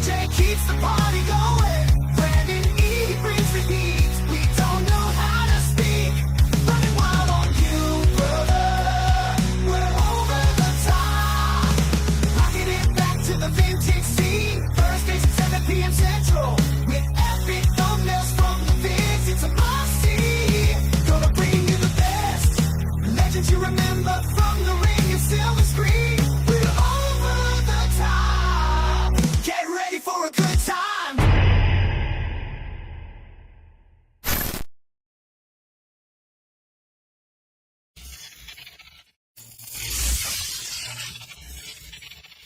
DJ keeps the party going. Brandon E brings repeats. We don't know how to speak. Running wild on you, brother. We're over the top. Rocking it back to the vintage scene. Thursdays at 7 p.m. Central. With epic thumbnails from the vids. It's a must-see. Gonna bring you the best. Legends you remember from the ring and silver screen. We're over the top. Get ready for a good time.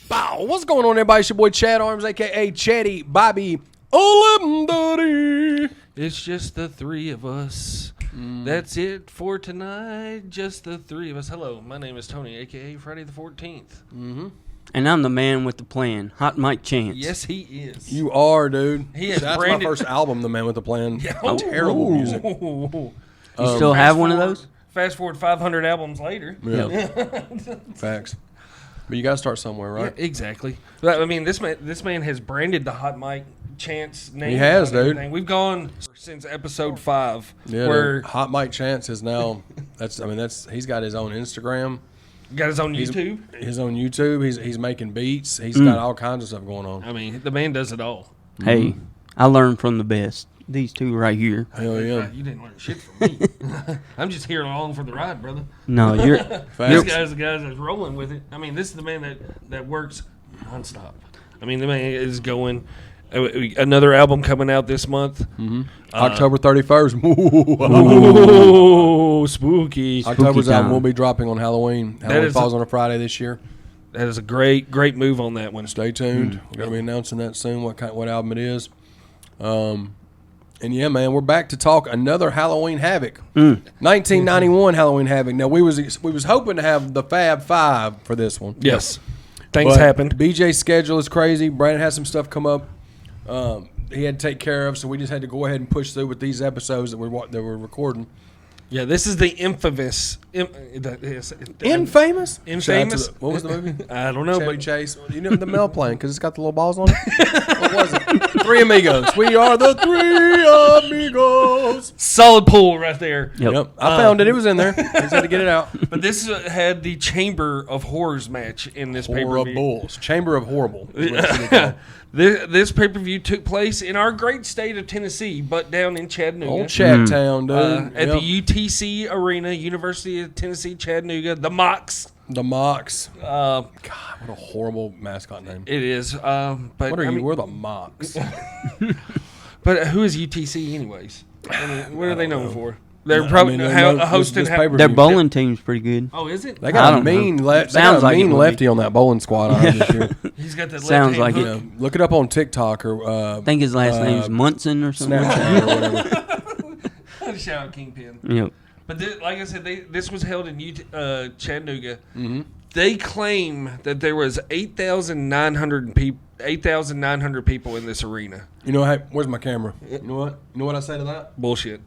Bow. What's going on, everybody? It's your boy Chad Arms, a.k.a. Chatty Bobby 1130. It's just the three of us. That's it for tonight. Just the three of us. Hello, my name is Tony, a.k.a. Friday the 14th. And I'm the man with the plan, Hot Mike Chance. Yes, he is. You are, dude. He has That's branded- my first album, The Man with the Plan. Yeah. Terrible music. You still have one of those? Fast forward 500 albums later. Yeah. Facts. But you got to start somewhere, right? Yeah, exactly. But, I mean, this man has branded the Hot Mike Chance name. He has, and dude. everything. We've gone since episode 5. Yeah, where dude. Hot Mike Chance is now. He's got his own Instagram, got his own YouTube. his own YouTube. He's making beats. He's got all kinds of stuff going on. I mean, the man does it all. Hey, I learned from the best. These two right here. Hell yeah. You didn't learn shit from me. I'm just here along for the ride, brother. No, you're. Facts. This guy's the guy that's rolling with it. I mean, this is the man that works nonstop. I mean, the man is going. Another album coming out this month. October 31st. Oh, spooky! October's time. album will be dropping on Halloween. Halloween is falls on a Friday this year. That is a great move on that one. Stay tuned. We're gonna be announcing that soon. What album it is. And yeah, man, we're back to talk another Halloween Havoc. 1991 Halloween Havoc. Now we was hoping to have the Fab Five for this one. Yes, things But happened. BJ's schedule is crazy. Brandon had some stuff come up. He had to take care of, so we just had to go ahead and push through with these episodes that we're recording. Yeah, this is the infamous. Infamous. Infamous? Shout out to what was the movie? I don't know, Chevy but Chase. You know the Mel plane because it's got the little balls on it. What was it? Three Amigos. We are the Three Amigos. solid pull right there. Yep. I found it. It was in there. I just had to get it out. But this had the Chamber of Horrors match in this pay-per-view. Horribles. Chamber of Horrible. is what it's called. This pay-per-view took place in our great state of Tennessee, but down in Chattanooga. Old Chattown, dude. At Yep. the UTC Arena, University of Tennessee, Chattanooga, the Mocs. The Mocs. Uh, God, what a horrible mascot name. it is. But What are I you? mean, We're the Mocs. but who is UTC anyways? I mean, what are they known for? They're I probably mean, they're hosting. this pay-per-view. Their bowling team's pretty good. Oh, is it? They I got a don't know. mean, Sounds like it would be. lefty on that bowling squad I heard this year. He's got that. Sounds left-hand like hook. it. Look it up on TikTok or I think his last name's Munson or something. Snapchat or whatever. Shout out Kingpin. Yep. But like I said, this was held in Chattanooga. Mm-hmm. They claim that there was 8,900 people in this arena. You know, hey, where's my camera? You know what? You know what I say to that? Bullshit.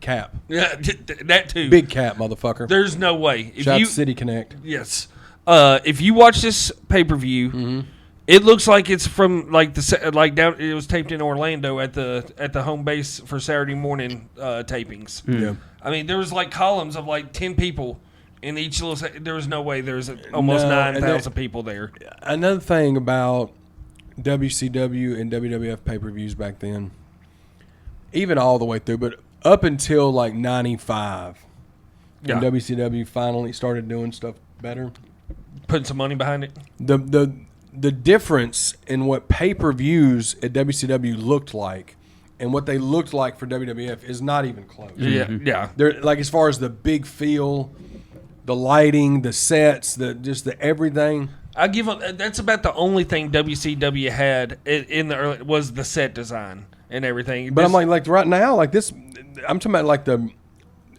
Cap. Yeah, that too. Big cap, motherfucker. There's no way. If Shout out you to City Connect. yes, if you watch this pay-per-view, it looks like it's from down. It was taped in Orlando at the home base for Saturday morning tapings. Yeah. I mean, there was like columns of like 10 people in each little. There was no way there was almost No, and 9,000 people there. Another thing about WCW and WWF pay-per-views back then, even all the way through, but up until like 95, when Yeah. WCW finally started doing stuff better, Putting some money behind it. the difference in what pay-per-views at WCW looked like and what they looked like for WWF is not even close. Yeah. They're like, as far as the big feel, the lighting, the sets, the everything. I give them. That's about the only thing WCW had in the early was the set design and everything. But I'm like right now, like this, I'm talking about like the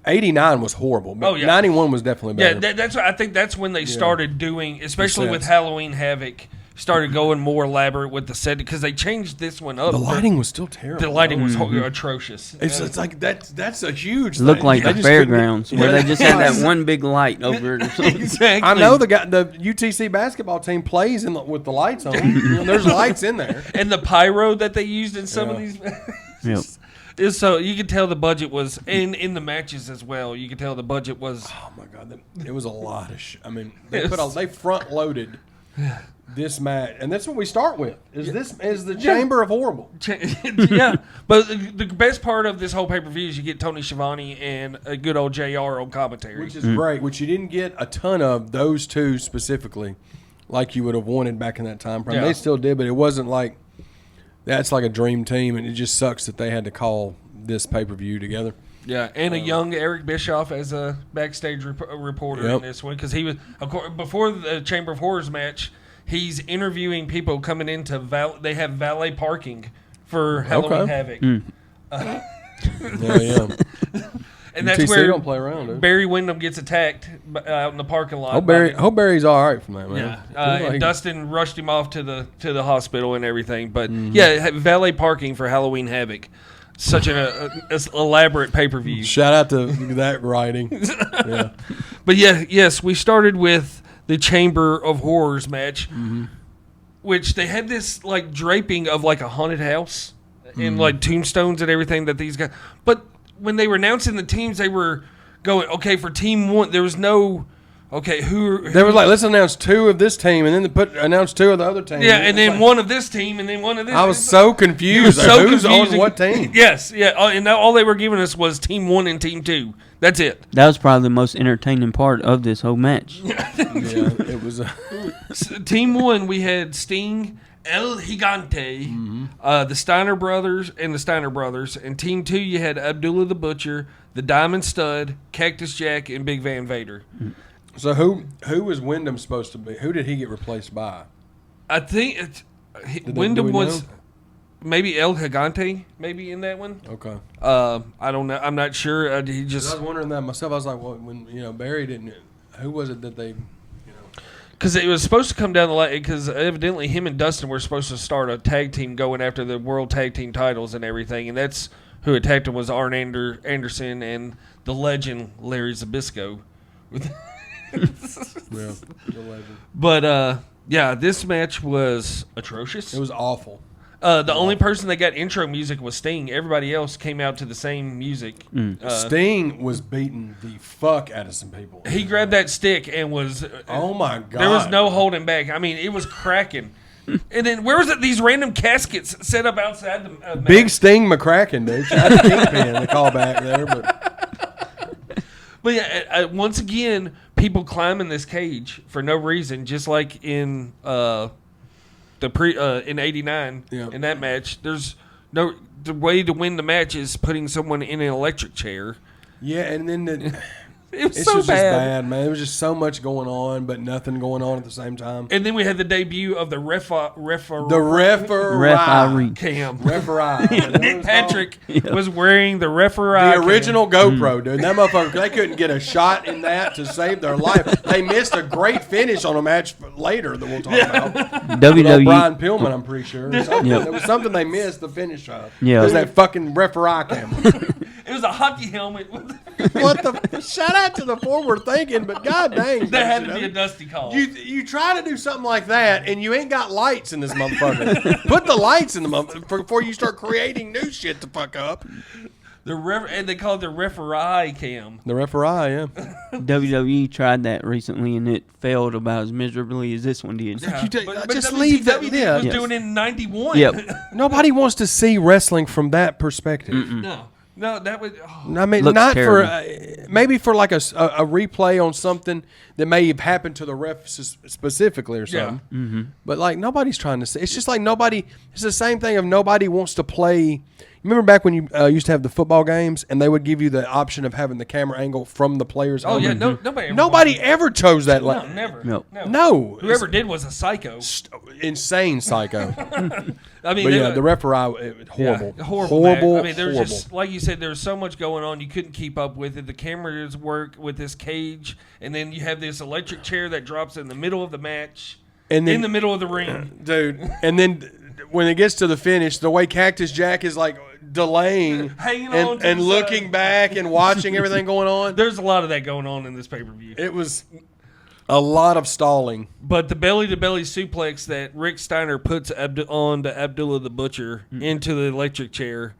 89 was horrible, but Oh, yeah. 91 was definitely better. yeah, that's. I think that's when they started doing, especially with sets. Halloween Havoc. started going more elaborate with the set because they changed this one up. The lighting was still terrible. The lighting was atrocious. It's like that's a huge It looked thing. like They the just couldn't fairgrounds where they just had that one big light over it or something. Exactly. I know the UTC basketball team plays with the lights on. There's lights in there. And the pyro that they used in some of Yeah. these. Yep. is so you could tell the budget was in the matches as well. You could tell the budget was. Oh my god, it was a lot of I mean, they front loaded this match, and that's what we start with. Is the Chamber of Horrible? Yeah, but the best part of this whole pay per view is you get Tony Schiavone and a good old JR on commentary, Which is great, which you didn't get a ton of those two specifically, like you would have wanted back in that time frame. Yeah. They still did, but it wasn't like that's like a dream team, and it just sucks that they had to call this pay per view together. Yeah, and a young Eric Bischoff as a backstage reporter in this one because he was, of course, before the Chamber of Horrors match. He's interviewing people coming into they have valet parking for Halloween Havoc. Yeah. And that's UTC where don't play around, dude. Barry Windham gets attacked out in the parking lot. Hope Barry's all right from that, man. Yeah, and Dustin rushed him off to the hospital and everything. But yeah, valet parking for Halloween Havoc. Such an elaborate pay per view. Shout out to that writing. Yeah. But yes, we started with the Chamber of Horrors match, which they had this like draping of like a haunted house and like tombstones and everything that these guys. But when they were announcing the teams, they were going, okay, for team one, there was no, okay, who They were like, let's announce two of this team, and then they announce two of the other team. yeah, and then like, one of this team, and then one of this. I was so confused. It was so Who's confusing. on what team? Yes, yeah, and all they were giving us was team one and team two. That's it. That was probably the most entertaining part of this whole match. Yeah, it was. Team one, we had Sting, El Gigante, the Steiner brothers, and team two, you had Abdullah the Butcher, the Diamond Stud, Cactus Jack, and Big Van Vader. So who was Wyndham supposed to be? Who did he get replaced by? I think do Wyndham we was know? maybe El Gigante, maybe in that one. Okay. I don't know. I'm not sure. He I just was wondering that myself. I was like, well, when Barry didn't. Who was it that they? because it was supposed to come down the line because evidently him and Dustin were supposed to start a tag team going after the world tag team titles and everything, and that's who attacked him was Arn Anderson and the legend Larry Zbyszko. Yeah, the legend. But yeah, this match was atrocious. It was awful. The only person that got intro music was Sting. Everybody else came out to the same music. Sting was beating the fuck out of some people. He grabbed that stick and was. Oh my god! There was no holding back. I mean, it was cracking. And then where was it? These random caskets set up outside the match? Big Sting McCracken, dude. Shout out to Kingpin, the call back there, But yeah, once again, people climbing this cage for no reason, just like in in '89 Yeah. in that match. There's no the way to win the match is putting someone in an electric chair. yeah, and then It was it's so just bad. bad, man. There was just so much going on, but nothing going on at the same time. And then we had the debut of the The referee Referee. Cam. Referee. Nick Patrick was wearing the referee. The cam. original GoPro, dude. That motherfucker, they couldn't get a shot in that to save their life. They missed a great finish on a match later that we'll talk about. With old WWE. Brian Pillman, I'm pretty sure. Something. Yep. There was something they missed the finish of. Yeah. It was that fucking referee cam. It was a hockey helmet. With What the? Shout out to the forward thinking, but god dang. that had to be a dusty call. You try to do something like that, and you ain't got lights in this motherfucker. Put the lights in the motherfucker before you start creating new shit to fuck up. And they call it the referee cam. The referee, yeah. WWE tried that recently and it failed about as miserably as this one did. Yeah, You do- but just WCW leave that- was yeah. Yes. doing it in '91. Yep. Nobody wants to see wrestling from that perspective. No, that would. Oh. I mean, Looks not terrible. for maybe for like a replay on something that may have happened to the ref specifically or Yeah. something. But like nobody's trying to see. It's just like nobody. It's the same thing of nobody wants to play. Remember back when you used to have the football games and they would give you the option of having the camera angle from the player's Oh yeah, helmet? nobody. Ever chose that. No, never. No. No. Whoever did was a psycho. Insane psycho. I mean, But they yeah, were- the referee, horrible. Yeah, horrible. match. I mean, there's horrible. just like you said, there was so much going on you couldn't keep up with it. The cameras work with this cage, and then you have this electric chair that drops in the middle of the match. And then, in the middle of the ring. dude, and then when it gets to the finish, the way Cactus Jack is like delaying Hanging on to and the looking side. back and watching everything going on. There's a lot of that going on in this pay-per-view. It was a lot of stalling. But the belly-to-belly suplex that Rick Steiner puts on to Abdullah the Butcher into the electric chair,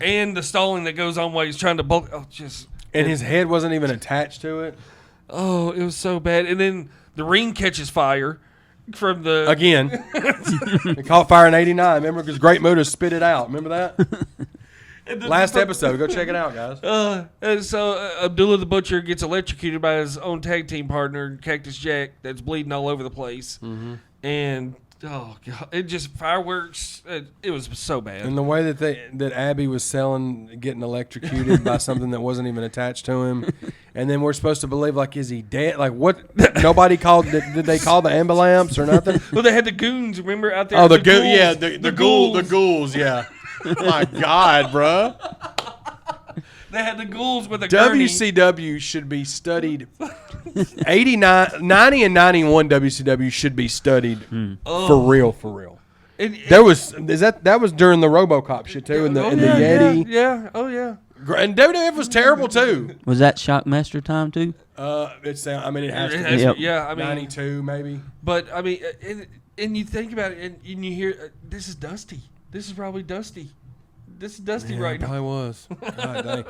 and the stalling that goes on while he's trying to bulk. Oh, And his head wasn't even attached to it. Oh, it was so bad. And then the ring catches fire from the... Again. It caught fire in 89. Remember? Because Great Muta spit it out. Remember that? Last episode. Go check it out, guys. And so Abdullah the Butcher gets electrocuted by his own tag team partner, Cactus Jack, that's bleeding all over the place. Mm-hmm. And, oh, God, it just fireworks. It was so bad. And the way that Abby was selling getting electrocuted by something that wasn't even attached to him. And then we're supposed to believe, like, is he dead? Like, what? Nobody called. Did they call the ambulance or nothing? Well, they had the goons, remember, out there? Oh, the ghouls. yeah, the ghouls, yeah. My God, bruh. They had the ghouls with a gurney. WCW should be studied. 89, 90, and 91 WCW should be studied for real. That was during the RoboCop shit too, and the Yeti. Yeah, oh yeah. And WWF was terrible too. Was that Shockmaster time too? It has to It be. has- Yep. Yeah, I mean, 92 maybe. but I mean, and you think about it, and you hear this is Dusty. This is probably Dusty. This is Dusty right now. Probably was. God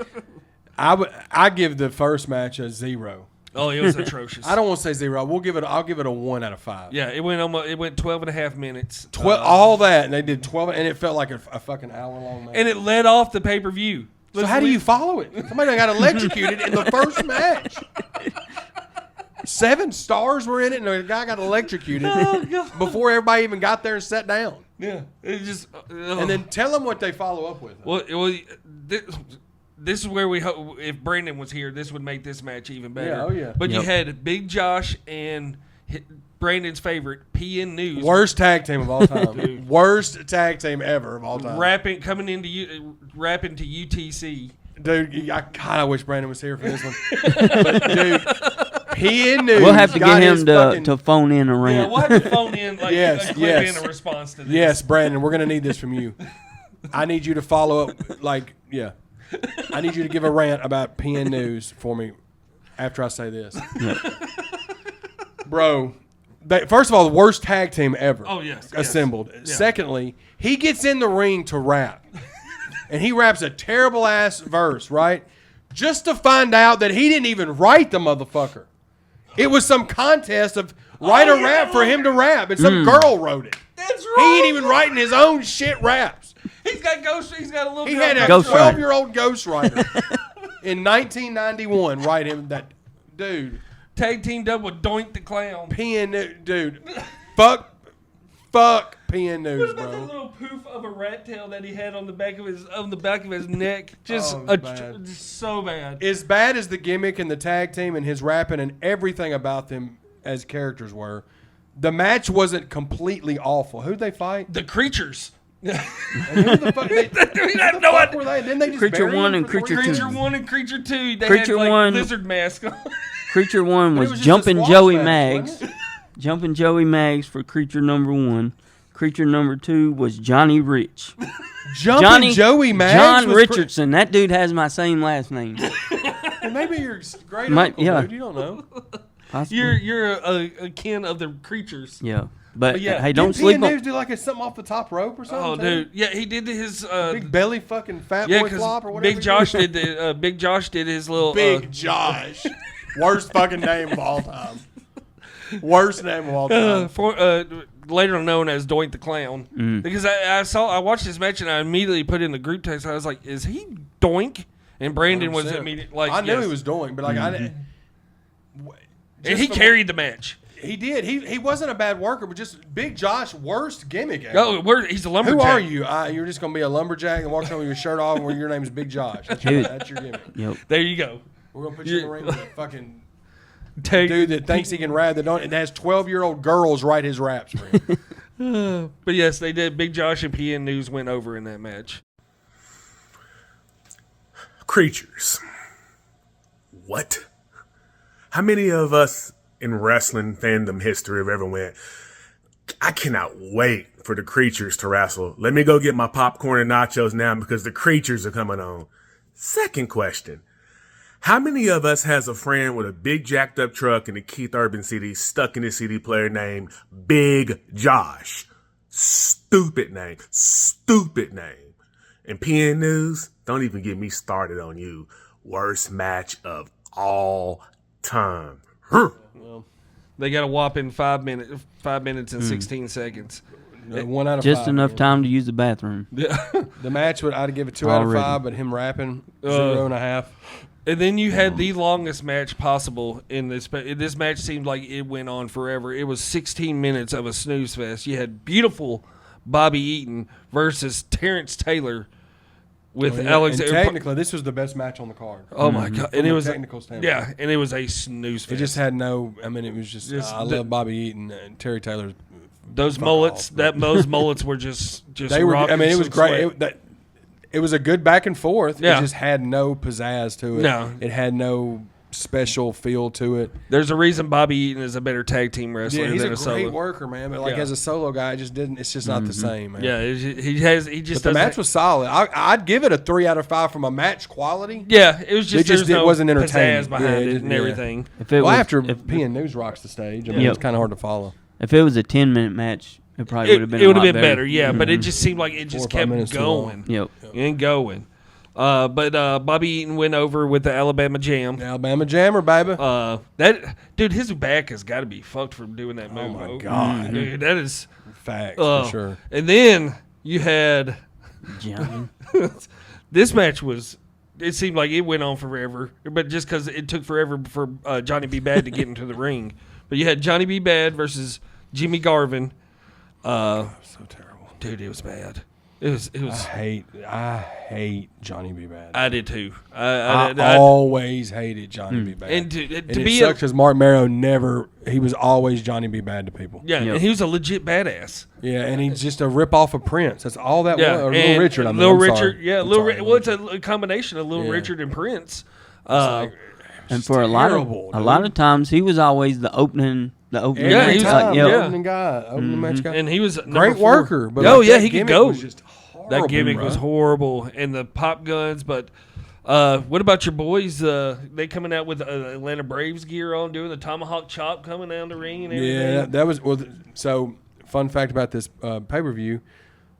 dang. I give the first match a 0. Oh, it was atrocious. I don't want to say 0. I'll give it a 1 out of 5. Yeah, it went 12 and a half minutes. 12, all that, and they did 12, and it felt like a fucking hour long match. And it led off the pay-per-view. So how do you follow it? Somebody got electrocuted in the first match. 7 stars were in it, and the guy got electrocuted before everybody even got there and sat down. Yeah, it just. And then tell them what they follow up with. Well, this is where we hope if Brandon was here, this would make this match even better. Yeah, oh yeah. But you Yep. had Big Josh and Brandon's favorite PN News Worst tag team of all time. Worst tag team ever of all time. rapping to UTC. Dude, I kind of wish Brandon was here for this one. But, dude, PN News. We'll have to got get his him fucking- to phone in a Yeah, rant. we'll have to phone in like Yes, a clip yes. in a response to this. Yes, Brandon, we're going to need this from you. I need you to follow up, like, yeah. I need you to give a rant about PN News for me after I say this. Bro, first of all, the worst tag team ever Oh, yes, assembled. yes. Yeah. Secondly, he gets in the ring to rap. And he raps a terrible-ass verse, right? Just to find out that he didn't even write the motherfucker. It was some contest of write a rap for him to rap, and some girl wrote it. That's He right. ain't even writing his own shit raps. He's got a little. He had a Ghostwriter. 12-year-old ghostwriter in 1991 write him that. Dude, tag teamed up with Doink the Clown. PN, dude, fuck PN News, What about the bro. little poof of a rat tail that he had on the back of his neck? Just Oh, it was bad. just so bad. As bad as the gimmick and the tag team and his rapping and everything about them as characters were, the match wasn't completely awful. Who'd they fight? The creatures. And who the fuck? We have no fuck idea. were they? Didn't they just Creature bury 1 him and for Creature 3 2. Creature years? 1 and Creature 2. They Creature had like 1 lizard mask on. Creature 1 It was was just a Jumpin' squash Joey match, Maggs. wasn't it? Jumpin' Joey Maggs for Creature number 1. Creature number 2 was Johnny Rich. Jumping Joey Maggs John was Richardson. That dude has my same last name. Well, maybe you're great Might- uncle, yeah. dude. You don't know. Possibly. You're a kin of the creatures. Yeah. But yeah. hey, don't Didn't sleep PN on. News do like something off the top rope or something? Oh, too? dude. Yeah, he did his Big belly fucking fat yeah, boy flop or because whatever. Big Josh did the Big Josh did his little Big Josh. Worst fucking name of all time. Worst name of all time. later known as Doink the Clown. Because I watched this match and I immediately put in the group text. I was like, "Is he Doink?" And Brandon was 100%. immediately like, I knew yes. he was doing, but like I didn't. And he carried the match. He did. He wasn't a bad worker, but just Big Josh, worst gimmick ever. Oh, he's a lumberjack. Who are you? You're just gonna be a lumberjack and walk around with your shirt off, and your name's Big Josh. That's your gimmick. Yep. There you go. We're gonna put you in the ring with a fucking Take, dude that thinks he can rap that has 12-year-old girls write his raps for him. But yes, they did. Big Josh and PN News went over in that match. Creatures. What? How many of us in wrestling fandom history have ever went, I cannot wait for the creatures to wrestle. Let me go get my popcorn and nachos now because the creatures are coming on. Second question. How many of us has a friend with a big jacked up truck and a Keith Urban CD stuck in his CD player named Big Josh? Stupid name. Stupid name. And PN News, don't even get me started on you. Worst match of all time. They got a whopping 5 minutes and 16 seconds. 1 out of Just 5. enough man. time to use the bathroom. The match I'd give it 2 out of Already. 5, but him rapping 0.5. And then you had the longest match possible in this. This match seemed like it went on forever. It was 16 minutes of a snooze fest. You had beautiful Bobby Eaton versus Terrence Taylor with And Alexander. technically, this was the best match on the card. Oh my god! And From it a was technical standpoint. Yeah, and it was a snooze fest. It just had no. I mean, it was just. I love Bobby Eaton and Terry Taylor. those mullets. Those mullets were just. They were. I mean, it was great. It was a good back and forth. Yeah. It just had no pizzazz to it. No. It had no special feel to it. There's a reason Bobby Eaton is a better tag team wrestler Yeah, he's than a a solo. great worker, man. But like Yeah. as a solo guy, it just didn't. It's just not the same, man. Yeah, he just But the doesn't- match was solid. I'd give it a 3 out of 5 from a match quality. Yeah, it was just. It just there's no wasn't entertaining. pizzazz behind Yeah, it and yeah. everything. If it Well, was, after if, PN News rocks the stage, I mean, Yep. it's kind of hard to follow. if it was a 10-minute match, it probably would have been. It would have a lot been better, yeah. But it just seemed like it 4 or just 5 kept minutes too long. going. Yep. And going. But Bobby Eaton went over with the Alabama Jam. Alabama Jammer, baby. That dude, his back has got to be fucked from doing that move. my God. dude, that is. Facts Oh. for sure. And then you had Johnny. this match was. It seemed like it went on forever, but just because it took forever for Johnny B. Bad to get into the ring. But you had Johnny B. Bad versus Jimmy Garvin. So terrible. Dude, it was bad. It was. I hate Johnny B. Bad. I did too. I always hated Johnny B. Bad. And to And be it sucks because Mark Marrow he was always Johnny B. Bad to people. yeah, Yep. and he was a legit badass. Yeah, and he's just a rip-off of Prince. That's all that Yeah, was. Or and Little Richard, I mean. Little I'm Richard, sorry. yeah, I'm Little. sorry, Well, it's a combination of Little Yeah. Richard and Prince. And for a lot terrible, of times, he was always the opening. Every Yeah, he was- time, yep. opening guy, opening match guy. And he was Great worker. But oh like, yeah, that he could gimmick go. was just horrible, That gimmick bro. was horrible, and the pop guns. But what about your boys? They coming out with Atlanta Braves gear on, doing the tomahawk chop coming down the ring and everything. Yeah, that was well. So, fun fact about this pay-per-view: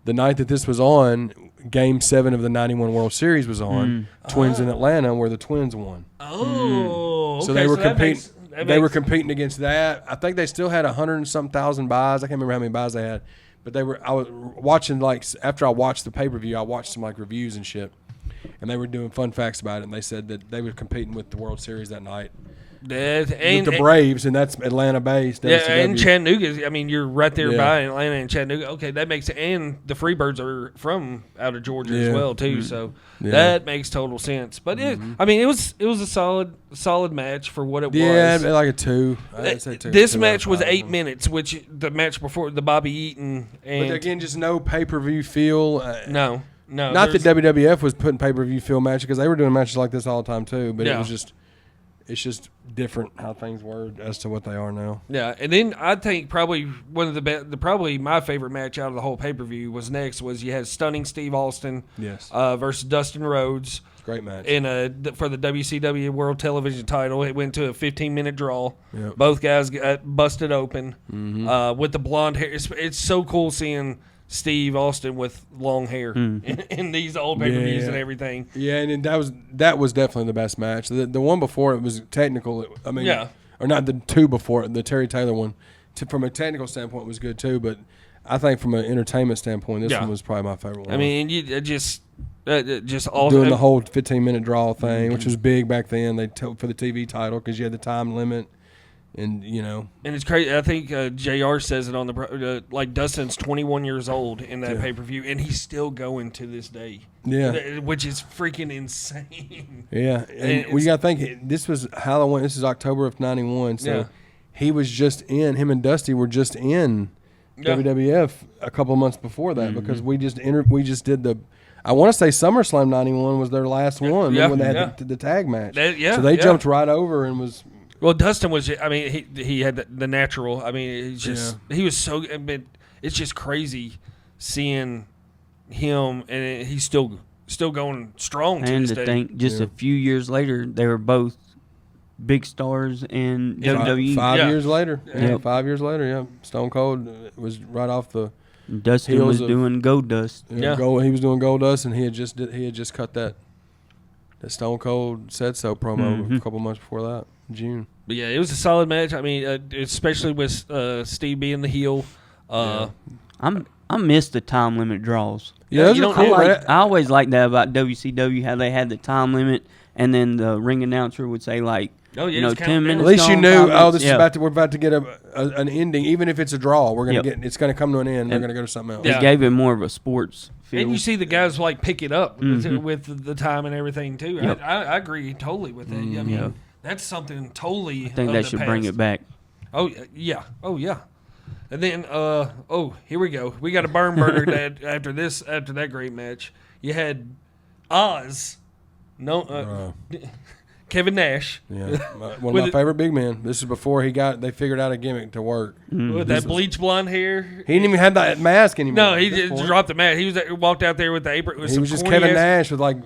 the night that this was on, Game 7 of the '91 World Series was on. Twins in Atlanta, where the Twins won. Oh, okay, So they were that competing. makes- that They were makes- competing against that. I think they still had 100 and some thousand buys. I can't remember how many buys they had, but they were. I was watching after I watched the pay-per-view, I watched some reviews and shit, and they were doing fun facts about it. And they said that they were competing with the World Series that night and with the Braves, and that's Atlanta-based. Yeah, WCW. and Chattanooga. I mean, you're right there Yeah. by Atlanta and Chattanooga. Okay, that makes and the Freebirds are from out of Georgia as Yeah. well too. So Yeah. that makes total sense. But I mean, it was a solid match for what it Yeah, was. like a 2. I'd say 2. This 2 out match of was 5. 8 minutes, which the match before the Bobby Eaton and But again, just no pay-per-view feel. no, Not that there's- WWF was putting pay-per-view feel matches because they were doing matches like this all the time too. But Yeah. it's just different how things were as to what they are now. Yeah, and then I think probably one of the best, probably my favorite match out of the whole pay per view was you had Stunning Steve Austin, Yes. versus Dustin Rhodes Great match. for the WCW World Television Title. It went to a 15-minute draw. Yep. Both guys got busted open with the blonde hair. It's so cool seeing Steve Austin with long hair in these old pay per views Yeah. and everything. Yeah, and that was definitely the best match. The one before it was technical. I mean, Yeah. or not the two before it, the Terry Taylor one. From a technical standpoint, was good too. But I think from an entertainment standpoint, this Yeah. one was probably my favorite one. I mean, you just all doing the whole 15-minute draw thing, which was big back then. They for the TV title because you had the time limit, and And it's crazy. I think JR says it on like Dustin's 21 years old in that pay per view, and he's still going to this day. Yeah. which is freaking insane. Yeah, and we got to think this was Halloween. This is October of '91, so Yeah. he was just in. Him and Dusty were just in Yeah. WWF a couple of months before that because we just did the. I want to say SummerSlam '91 was their last one Yeah, when they had yeah. the tag match. Yeah, so they yeah. jumped right over and was Well, Dustin was. I mean, he had the natural. I mean, he's just he was so. I mean, it's just crazy seeing him, and he's still going strong to And this to day. think, just a few years later, they were both big stars in WWE. 5 Yeah. years later. Yeah, Yep. 5 years later. Yeah, Stone Cold was right off the. Dustin heels was of- doing Gold Dust. Yeah. He was doing Goldust, and he had just cut that Stone Cold said so promo a couple months before that, June. But yeah, it was a solid match. I mean, especially with Steve being the heel. I miss the time limit draws. Yeah, those you are don't- cool. I always liked that about WCW, how they had the time limit, and then the ring announcer would say like, Oh, yeah, you know, it's counting 10 down. minutes. At least you gone, knew. 5 Oh, minutes. this is Yeah. we're about to get an ending, even if it's a draw. We're gonna Yep. it's gonna come to an end. We're And- gonna go to something else. Yeah. It gave it more of a sports feel. And you see the guys like pick it up with the time and everything too. Yep. I agree totally with that. I mean, Yep. that's something totally. I think of they the should bring past. it back. Oh yeah. Oh yeah. And then here we go. We got a burn burner after that great match. You had Oz, Kevin Nash Yeah, one of With my it- favorite big men. This is before they figured out a gimmick to work. with that bleach blonde hair. He didn't even have that mask anymore. No, at he this just point. dropped the mat. He walked out there with the apron. With He some was just corny Kevin ass- Nash with like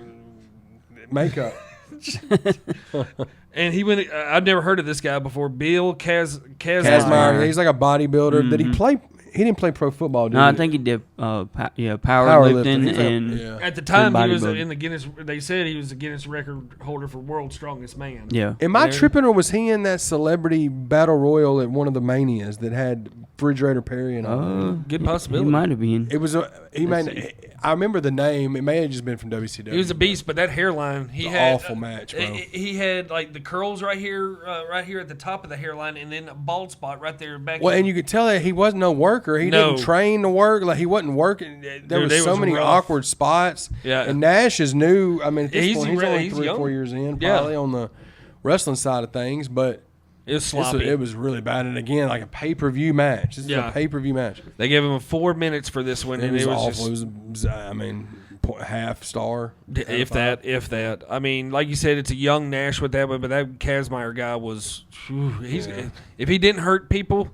makeup. And he went. I've never heard of this guy before. Bill Kazmaier. Kazmaier. He's like a bodybuilder. Did he play? He didn't play pro football, did No, he? I think he did powerlifting He's like- and yeah. At the time, he was bodybuilding. in the Guinness. They said he was the Guinness record holder for world's strongest man. yeah. Am I Yeah. tripping, or was he in that celebrity battle royal at one of the Manias that had Refrigerator Perry and all? Good He possibility. might have been. It was I remember the name. It may have just been from WCW. He was a beast, but that hairline, he It's an had awful match, bro. He had like the curls right here at the top of the hairline, and then a bald spot right there back. Well, and you could tell that he wasn't no worker. He No. didn't train to work. Like he wasn't working. There Dude, was it so was many rough. awkward spots. Yeah. And Nash is new. I mean, at this He's point, he's really- only he's 3 or 4 young. years in, Yeah. probably on the wrestling side of things. But it was sloppy. it was really bad. And again, like a pay-per-view match. This is Yeah. a pay-per-view match. They gave him 4 minutes for this one, It and was it was awful. just. It was, I mean, half star. If that. I mean, like you said, it's a young Nash with that one, but that Kazmaier guy was. If he didn't hurt people,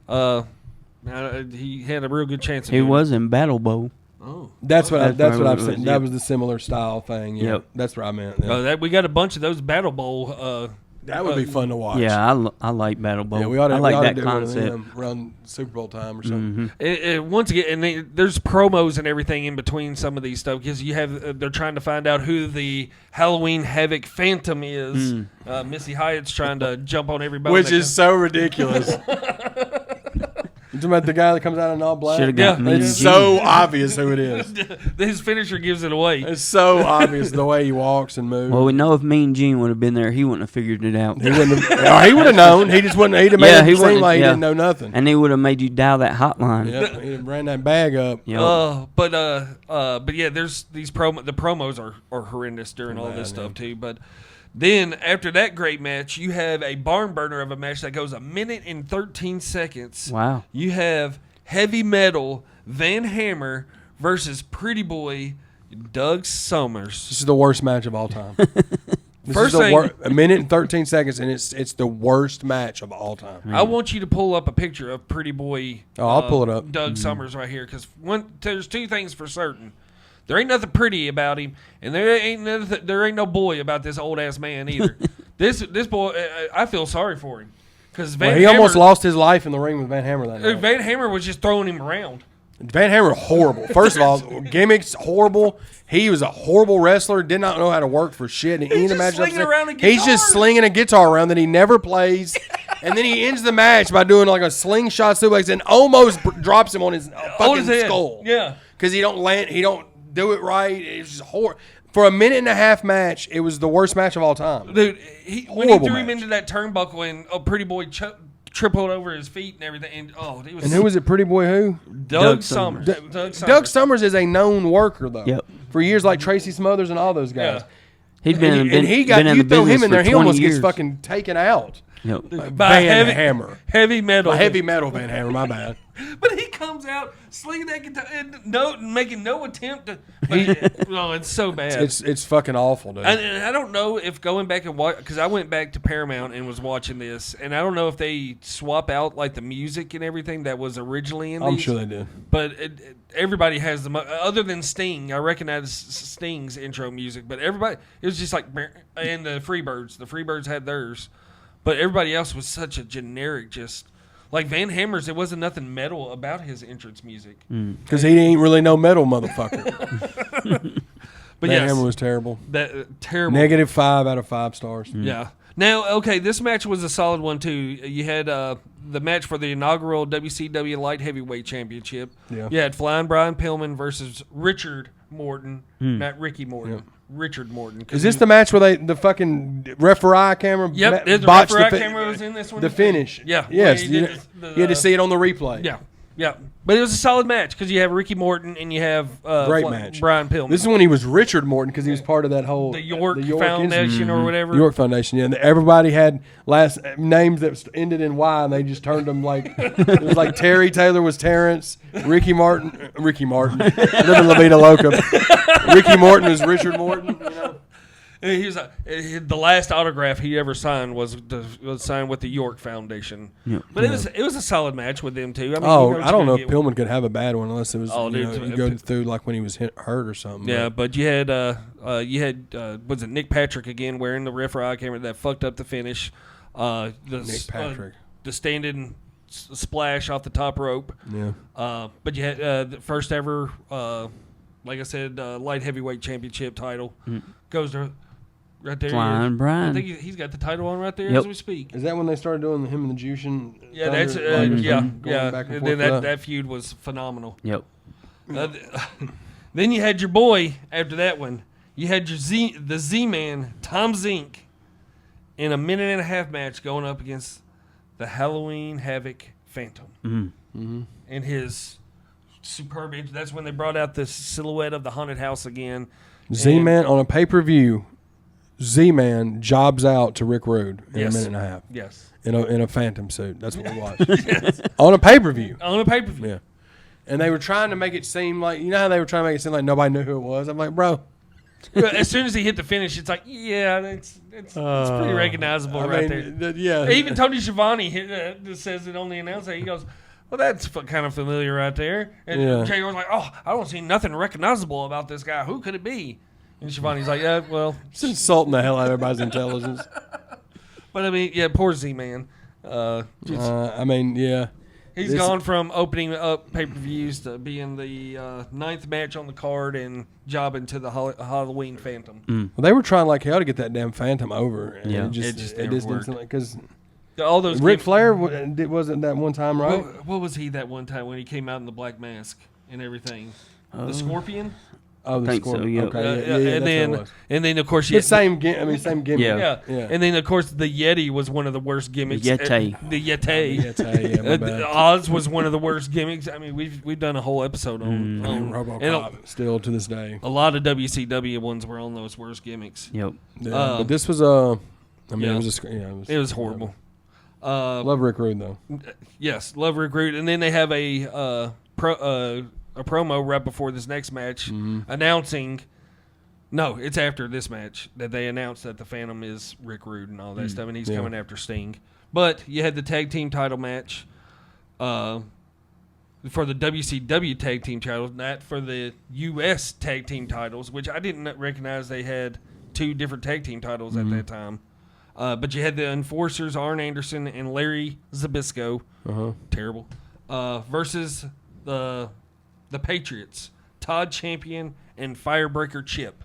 he had a real good chance. Of He doing was in Battle Bowl. Oh, That's what That's that's what what I'm it saying. was, That yep. was the similar style thing. Yeah, Yep. that's what I meant. Yeah. that we got a bunch of those Battle Bowl. That would be fun to watch. Yeah, I like Battle Bowl. Yeah, we ought to, I like we ought that to do one of concept. them around Super Bowl time or something. Once again, and there's promos and everything in between some of these stuff because you have they're trying to find out who the Halloween Havoc Phantom is. Missy Hyatt's trying to jump on everybody, Which is so ridiculous. You talking about the guy that comes out in all black? Should have got Yeah. Mean It's Gene. so obvious who it is. his finisher gives it away. It's so obvious the way he walks and moves. Well, we know if Mean Gene would have been there, he wouldn't have figured it out. He wouldn't have, or he would have known. He just wouldn't. He'd have made Yeah, it he seem wouldn't- like he yeah. didn't know nothing. And he would have made you dial that hotline. Yeah, he ran that bag up. Yep. But yeah, there's these the promos are horrendous during all this stuff too. But then after that great match, you have a barn burner of a match that goes 1 minute and 13 seconds. Wow. You have Heavy Metal Van Hammer versus Pretty Boy Doug Summers. This is the worst match of all time. This First is the thing- 1 minute and 13 seconds, and it's the worst match of all time. I want you to pull up a picture of Pretty Boy. Oh, I'll pull it up. Doug Summers right here because there's two things for certain. There ain't nothing pretty about him, and there ain't no boy about this old ass man either. this boy, I feel sorry for him because Well, he almost lost his life in the ring with Van Hammer that night. Van Hammer was just throwing him around. Van Hammer horrible. First of all, gimmicks horrible. He was a horrible wrestler. Did not know how to work for shit. And He's in the just match, slinging around a he's just guitar. slinging a guitar around that he never plays. And then he ends the match by doing like a slingshot suplex and almost drops him on his fucking his head. skull. Yeah. because he don't do it right. It's just horrible. For a 1.5 minute match, it was the worst match of all time. Dude, when he Horrible threw him match. into that turnbuckle and Pretty Boy tripled over his feet and everything, and it was. And who was it? Pretty Boy who? Doug Summers. Summers. Doug Summers is a known worker though. Yep. For years, like Tracy Smothers and all those guys. Yeah. He'd been, And he got been in you the throw business him in for there, he 20 almost years. gets fucking taken out. Yep. By Van Hammer. heavy metal. Heavy metal Van Hammer, my bad. But he comes out slinging that guitar and making no attempt to. No, it's so bad. It's fucking awful, dude. And I don't know if going back and watch, because I went back to Paramount and was watching this, and I don't know if they swap out like the music and everything that was originally in these. I'm sure they did. But everybody has other than Sting. I recognize Sting's intro music, but everybody, it was just like, and the Freebirds. The Freebirds had theirs, but everybody else was such a generic, just like Van Hammer's. There wasn't nothing metal about his entrance music. Because he ain't really no metal motherfucker. But Van yes, Hammer was terrible. that terrible. -5 out of 5 stars. Yeah. Now, okay, this match was a solid one too. You had the match for the inaugural WCW Light Heavyweight Championship. Yeah. You had Flying Brian Pillman versus Richard Morton, not Ricky Morton. Richard Morton. Is this the match where the fucking referee camera Yep, the botched referee camera was in this one. The finish. Yeah. Yes. Where he You, did you had to see it on the replay. Yeah. Yeah. But it was a solid match because you have Ricky Morton and you have Great match. Brian Pillman. This is when he was Richard Morton because he was part of that whole the York Institute. Foundation or whatever. York Foundation, yeah. And everybody had last names that ended in Y, and they just turned them like it was like Terry Taylor was Terrence, Ricky Martin, live in La Vida Loca. Ricky Morton was Richard Morton. You know? And he was the last autograph he ever signed was signed with the York Foundation. Yeah. But it was a solid match with them too. I mean, I don't know if Pillman could have a bad one unless it was you go through like when he was hurt or something. Yeah, but you had was it Nick Patrick again wearing the referee camera that fucked up the finish. Nick Patrick. The standing splash off the top rope. Yeah. But you had the first ever, like I said, light heavyweight championship title goes to right there. Flying Brian. I think he's got the title on right there Yep. as we speak. Is that when they started doing him and the Jushin? Yeah, that's Back and And then forth that feud was phenomenal. Yep. Then you had your boy after that one. You had your the Z-Man, Tom Zink, in a 1.5-minute match going up against the Halloween Havoc Phantom. And his superb. That's when they brought out the silhouette of the haunted house again. Z-Man on a pay-per-view. Z-Man jobs out to Rick Rude in Yes. 1.5 minutes. Yes. In a phantom suit. That's what we watched. On a pay-per-view. On a pay-per-view. Yeah. And they were trying to make it seem like, you know how they were trying to make it seem like nobody knew who it was? I'm like, bro. As soon as he hit the finish, it's like, yeah, it's pretty recognizable there. Yeah. Even Tony Schiavone says it on the announcer. He goes, well, that's kind of familiar right there. And Yeah. Jay was like, oh, I don't see nothing recognizable about this guy. Who could it be? And Schiavone's like, yeah, well. It's insulting the hell out of everybody's intelligence. But, I mean, yeah, poor Z-Man. I mean, yeah. He's gone from opening up pay-per-views to being the 9th match on the card and jobbing to the Halloween Phantom. Well, they were trying like hell to get that damn Phantom over. And Yeah. It just never didn't worked. because All those Ric gimmicks- Flair wasn't that one time, right? What was he that one time when he came out in the black mask and everything? The Scorpion? Oh, the think so, Scorpion. yeah. Okay, yeah, and then of course you same gimmick. Yeah. yeah. And then of course the Yeti was one of the worst gimmicks. The Yeti. The Yeti. Yeah, my bad. Oz was one of the worst gimmicks. I mean, we've done a whole episode on and RoboCop still to this day. a lot of WCW ones were on those worst gimmicks. Yep. Yeah, but this was I mean, yeah. it was just It was horrible. Love Rick Rude though. Yes, love Recruit, and then they have a promo right before this next match announcing. No, it's after this match that they announced that the Phantom is Rick Rude and all that stuff, and he's coming after Sting. But you had the tag team title match for the WCW tag team titles, not for the U.S. tag team titles, which I didn't recognize they had 2 different tag team titles at that time. But you had the Enforcers, Arn Anderson and Larry Zbyszko, terrible, versus the Patriots, Todd Champion and Firebreaker Chip.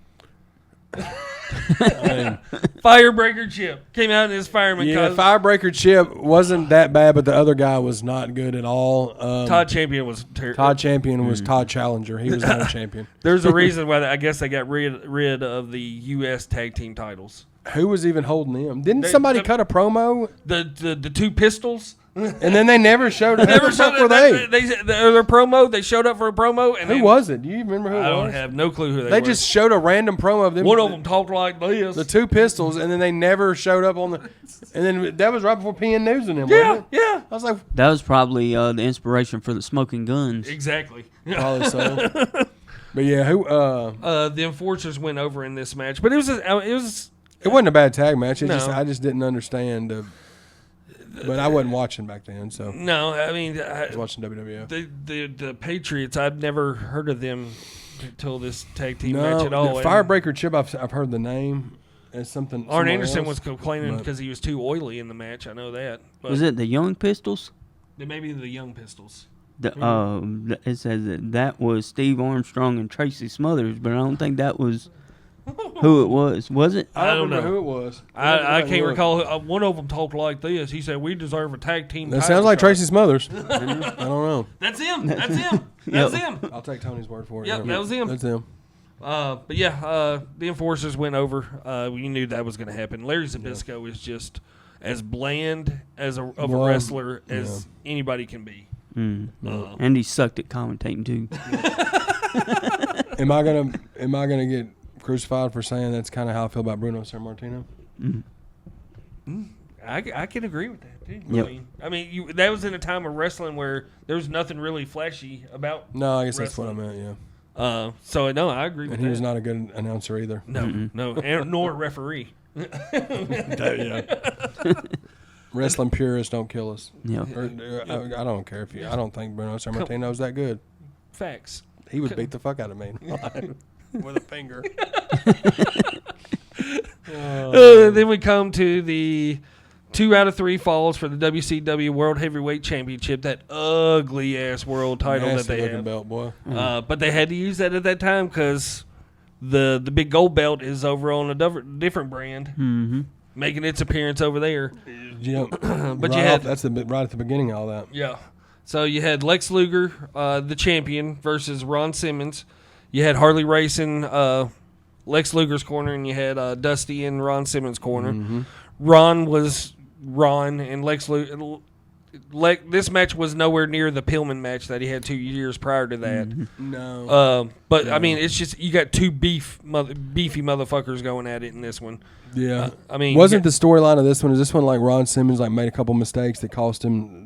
Firebreaker Chip came out in his fireman costume. Firebreaker Chip wasn't that bad, but the other guy was not good at all. Todd Champion was terrible. Todd Champion was Todd Challenger. He was not a champion. There's a reason why I guess they got rid of the U.S. tag team titles. Who was even holding them? Didn't somebody cut a promo? The 2 pistols. And then they never showed up. Never showed showed up. up. Their promo. They showed up for a promo. And Who then, was it? Do you remember who it I was? don't have no clue who they They were. just showed a random promo of them. One of them talked like this. The two pistols, and then they never showed up on the. And then that was right before PN News and them. yeah, Wasn't it? yeah, I was like, That was probably the inspiration for the smoking guns. exactly. probably so. But yeah, who? The Enforcers went over in this match, but it was It wasn't a bad tag match. No. I just didn't understand. But I wasn't watching back then, so no. I mean, I was watching WWF. the Patriots. I've never heard of them until this tag team No, match at all. the And Firebreaker Chip. I've heard the name. It's something. Arn somewhere Anderson else. was complaining but- because he was too oily in the match. I know that. But Was it the Young Pistols? maybe the Young Pistols? It says that was Steve Armstrong and Tracy Smothers, but I don't think that was who it was. Was it? I don't know. remember who it was. I can't recall. One of them talked like this. He said, "We deserve a tag team." That title sounds like shot." Tracy Smothers. I don't know. That's him. That's him. That's him. I'll take Tony's word for it. Yep, that was him. That's him. But yeah, the Enforcers went over. We knew that was going to happen. Larry Zbyszko is just as bland of a Well, wrestler as anybody can be. And he sucked at commentating too. Am I gonna get crucified for saying that's kind of how I feel about Bruno Sammartino? I can agree with that too. Yep. I mean, that was in a time of wrestling where there was nothing really flashy about. No, I guess that's what I Wrestling. meant. Yeah, So no, I agree and with he that. was not a good announcer either. No, nor a referee. Wrestling purists don't kill us. Yeah. I don't care if you. I don't think Bruno Sammartino's that good. Facts. He would beat the fuck out of me with a finger. Then we come to the 2 out of 3 falls for the WCW World Heavyweight Championship. That ugly ass world title that Nasty they looking have. belt, boy. But they had to use that at that time because the big gold belt is over on a different brand, making its appearance over there. Yeah, But you had that's right at the beginning of all that. Yeah. So you had Lex Luger, the champion, versus Ron Simmons. You had Harley Racing, Lex Luger's corner, and you had Dusty in Ron Simmons' corner. Ron was Ron, and Lex Luger. This match was nowhere near the Pillman match that he had 2 years prior to that. No. But I mean, it's just you got two beefy motherfuckers going at it in this one. Yeah. I mean, wasn't the storyline of this one? Is this one like Ron Simmons like made a couple mistakes that cost him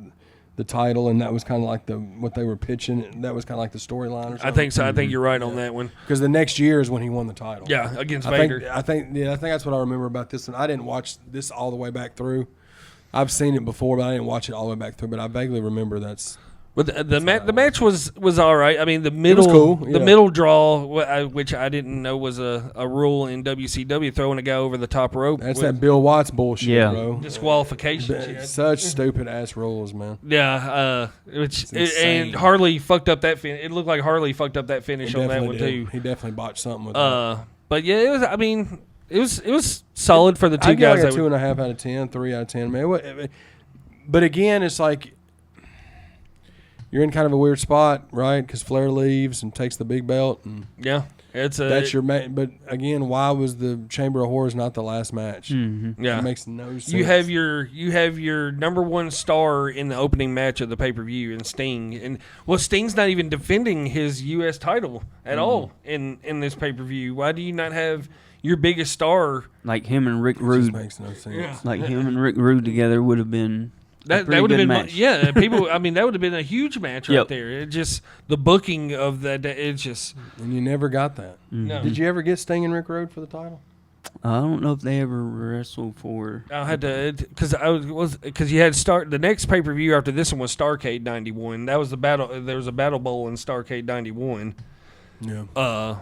the title, and that was kind of like what they were pitching? That was kind of like the storyline or something? I think so. I think you're right on that one. Because the next year is when he won the title. Yeah, against I Vader. think that's what I remember about this one. I didn't watch this all the way back through. I've seen it before, but I didn't watch it all the way back through. But I vaguely remember that's. But the match was all right. I mean, the middle cool, the yeah. middle draw, which I didn't know was a rule in WCW, throwing a guy over the top rope. That's with that Bill Watts bullshit, Yeah. bro. disqualification. shit. Such stupid ass rules, man. Yeah, insane. and Harley fucked up that finish. It looked like Harley fucked up that finish He on that definitely one did. too. He definitely botched something with that. But yeah, it was. I mean, it was solid for the two I give guys. like a that were- 2.5 out of 10, 3 out of 10. Man, but again, it's like you're in kind of a weird spot, right? Because Flair leaves and takes the big belt, and yeah, it's a that's your main. But again, why was the Chamber of Horrors not the last match? yeah. It makes no sense. You have your number one star in the opening match of the pay per view, and Sting, and Sting's not even defending his U.S. title at all in this pay per view. Why do you not have your biggest star? Like him and Rick It just Rude. makes no sense. Yeah. Like him and Rick Rude together would have been That pretty would have good been match. yeah. People, I mean, that would have been a huge match right Yep. there. It just the booking of that. It's just And you never got that. no. Did you ever get Sting and Rick Rude for the title? I don't know if they ever wrestled for. I had to because you had the next pay per view after this one was Starrcade '91. That was the battle. There was a battle bowl in Starrcade '91. Yeah.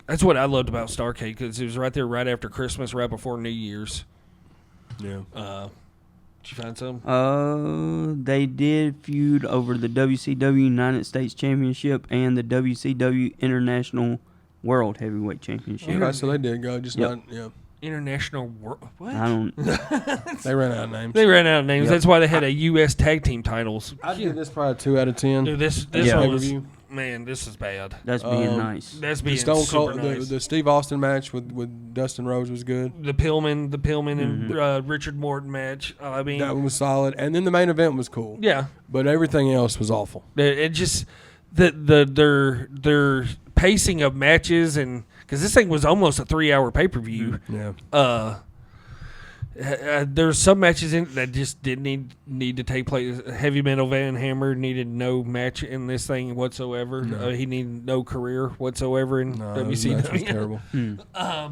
That's what I loved about Starrcade because it was right there, right after Christmas, right before New Year's. Yeah. Did you find some? They did feud over the WCW United States Championship and the WCW International World Heavyweight Championship. Okay, so they did go, just Yep. not. Yeah. International World. What? I don't. They ran out of names. They ran out of names. Yep. That's why they had a U.S. tag team titles. I give this probably a 2 out of 10. Dude, this Yeah. one was Pay-per-view. man, this is bad. That's being nice. That's The being Stone super Cold, nice. the Steve Austin match with Dustin Rhodes was good. The Pillman and Richard Morton match. I mean, That one was solid, and then the main event was cool. yeah, But everything else was awful. it just their pacing of matches, and because this thing was almost a 3-hour pay-per-view. Yeah. There's some matches in that just didn't need to take place. Heavy Metal Van Hammer needed no match in this thing whatsoever. He needed no career whatsoever in No, WCW. that match was terrible.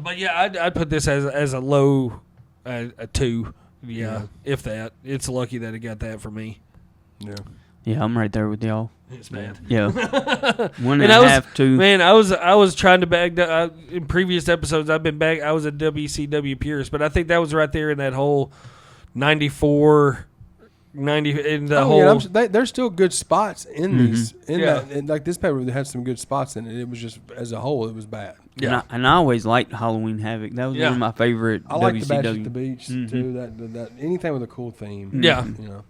But yeah, I'd put this as a low a 2. Yeah, if that. It's lucky that it got that for me. Yeah. Yeah, I'm right there with y'all. It's bad. Yeah. One And and I a was, half, 2. man, I was trying to bag in previous episodes. I've been back. I was a WCW purist, but I think that was right there in that whole 94, 90 in the whole. Yeah, there's still good spots in these. Yeah. That, and like this paper had some good spots in it. It was just as a whole, it was bad. Yeah. And I always liked Halloween Havoc. That was one of my favorite I like WCW. the Bash at the Beach too. That anything with a cool theme. Yeah. You know.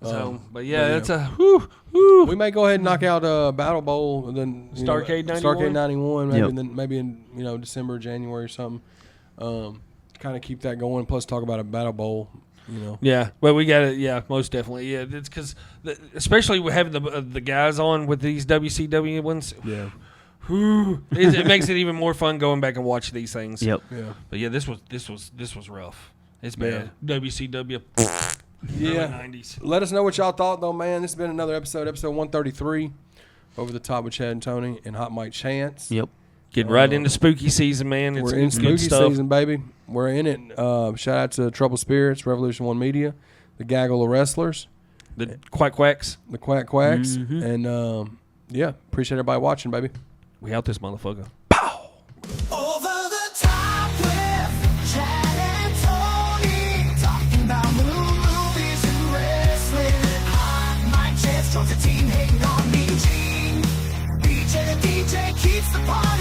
So, but yeah. yeah, it's a whew. We may go ahead and knock out Battle Bowl and then Starrcade 91? Starrcade 91, maybe Yep. and then maybe in December, January or something. Kind of keep that going. Plus talk about a Battle Bowl. Yeah, well, we got it. Yeah, most definitely. Yeah, it's because especially with having the guys on with these WCW ones. Yeah. It makes it even more fun going back and watch these things. Yep. Yeah. But yeah, this was rough. It's bad. WCW. Yeah. 90s. Let us know what y'all thought, though, man. This has been another episode 133, Over the Top with Chad and Tony and Hot Mike Chance. Yep. Getting right into spooky season, man. We're in it's good spooky stuff. season, baby. We're in it. Shout out to Trouble Spirits, Revolution One Media, the Gaggle of Wrestlers, The quacks. the Quack Quacks, and yeah, appreciate everybody watching, baby. We out this motherfucker. Over the top with Chad and Tony, talking about movies and wrestling. Hot Mike Chance joins the team, hating on me, Gene. BJ the DJ keeps the party